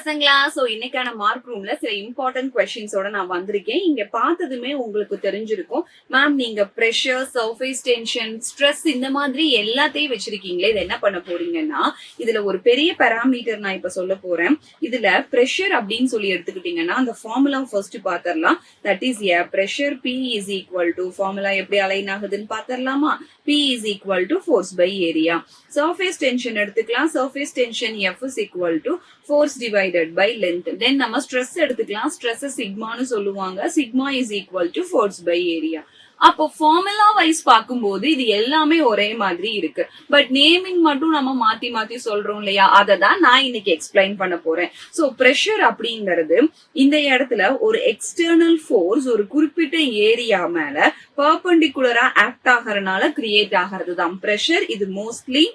பசங்களா, சோ இன்னைக்கான மார்க் ரூம்ல சில இம்பார்ட்டன்ட் கொஸ்டின்ஸோட நான் வந்திருக்கேன். இங்க பார்த்ததுமே உங்களுக்கு தெரிஞ்சிருக்கும், மேம் நீங்க பிரஷர், சர்ஃபேஸ் டென்ஷன், ஸ்ட்ரெஸ் இந்த மாதிரி எல்லாத்தையும் வச்சிருக்கீங்களே, இது என்ன பண்ண போறீங்கன்னா, இதுல ஒரு பெரிய பாராமீட்டர் நான் இப்ப சொல்ல போறேன். இதுல பிரஷர் அப்படின்னு சொல்லி எடுத்துக்கிட்டீங்கன்னா, அந்த ஃபார்முலா ஃபர்ஸ்ட் பாத்திரலாம். That is pressure P is equal to formula எப்படி அலைன் ஆகுதுன்னு பாத்திரலாமா? P is equal to force by area. Surface tension எடுத்துக்கலாம். Surface tension F is equal to force divided by length. Then நம்ம stress எடுத்துக்கலாம். Stress சிக்மான்னு சொல்லுவாங்க. Sigma is equal to force by area. அப்போ formula wise பார்க்கும்போது இது எல்லாமே ஒரே மாதிரி இருக்கு. பட் நேமிங் மட்டும் நம்ம மாத்தி மாத்தி சொல்றோம் இல்லையா, அதை தான் நான் இன்னைக்கு எக்ஸ்பிளைன் பண்ண போறேன். சோ பிரஷர் அப்படிங்கிறது இந்த இடத்துல ஒரு எக்ஸ்டர்னல் ஃபோர்ஸ் ஒரு குறிப்பிட்ட ஏரியா மேல பெர்பெண்டிகுலரா ஆக்ட் ஆகறதுனால கிரியேட் ஆகிறது தான் பிரஷர். இது மோஸ்ட்லி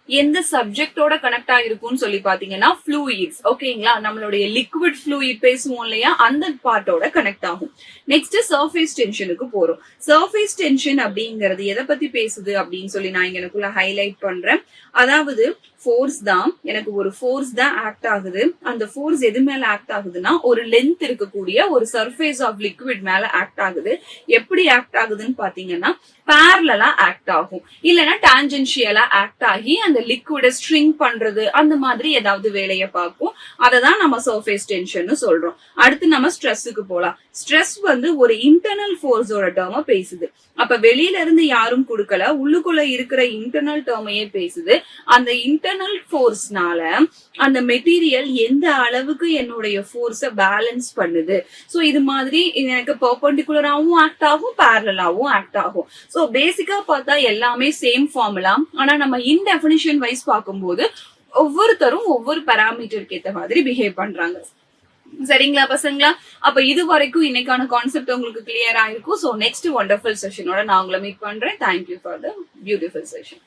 எந்த சப்ஜெக்டோட கனெக்ட் ஆகிருக்கும்னு சொல்லி பாத்தீங்கன்னா ஃப்ளூயிட்ஸ். ஓகேங்களா, நம்மளுடைய லிக்விட் ஃப்ளூயிட் பேசுவோம் இல்லையா, அந்த பார்ட்டோட கனெக்ட் ஆகும். நெக்ஸ்ட் சர்ஃபேஸ் டென்ஷனுக்கு போறோம். சர்ஃபேஸ் டென்ஷன் அப்படிங்கிறது எதை பத்தி பேசுது அப்படின்னு சொல்லி நான் இங்க எனக்குள்ள ஹைலைட் பண்றேன். அதாவது ஃபோர்ஸ் தான், எனக்கு ஒரு ஃபோர்ஸ் தான் ஆக்ட் ஆகுது. அந்த ஃபோர்ஸ் எது மேல ஆக்ட் ஆகுதுன்னா, ஒரு லென்த் இருக்கக்கூடிய ஒரு சர்ஃபேஸ் ஆஃப் லிக்விட் மேல ஆக்ட் ஆகுது. எப்படி ஆக்ட் ஆகுதுன்னு பாத்தீங்கன்னா, பேரலா ஆக்ட் ஆகும், இல்லைன்னா டான்ஜென்ஷியலா ஆக்ட் ஆகி அந்த லிக்விட ஸ்ட்ரிங் பண்றது அந்த மாதிரி ஏதாவது வேலையை பார்க்கும். அததான் நம்ம சர்ஃபேஸ் டென்ஷன் சொல்றோம். அடுத்து நம்ம ஸ்ட்ரெஸ்ஸுக்கு போலாம். ஸ்ட்ரெஸ் வந்து ஒரு இன்டர்னல் ஃபோர்ஸோட டேர்ம பேசுது. அப்ப வெளியில இருந்து யாரும் கொடுக்கல, உள்ளுக்குள்ள இருக்கிற இன்டர்னல் டேர்மையே பேசுது. அந்த இன்டர்னல் ஃபோர்ஸ்னால அந்த மெட்டீரியல் எந்த அளவுக்கு என்னுடைய ஃபோர்ஸ பேலன்ஸ் பண்ணுது. சோ இது மாதிரி எனக்கு பெர்பெண்டிகுலராவும் ஆக்ட் ஆகும், பேரலாவும் ஆக்ட் ஆகும். சோ பேசிக்கா பார்த்தா எல்லாமே சேம் ஃபார்முலா. ஆனா நம்ம இன்டெஃபினிஷன் வைஸ் பார்க்கும்போது ஒவ்வொருத்தரும் ஒவ்வொரு பாராமீட்டருக்கு ஏத்த மாதிரி பிஹேவ் பண்றாங்க. சரிங்களா பசங்களா? அப்ப இது வரைக்கும் இன்னைக்கான கான்செப்ட் உங்களுக்கு கிளியர் ஆயிருக்கும். சோ நெக்ஸ்ட் வண்டர்ஃபுல் செஷனோட நான் உங்களை மீட் பண்றேன். Thank you for the beautiful session.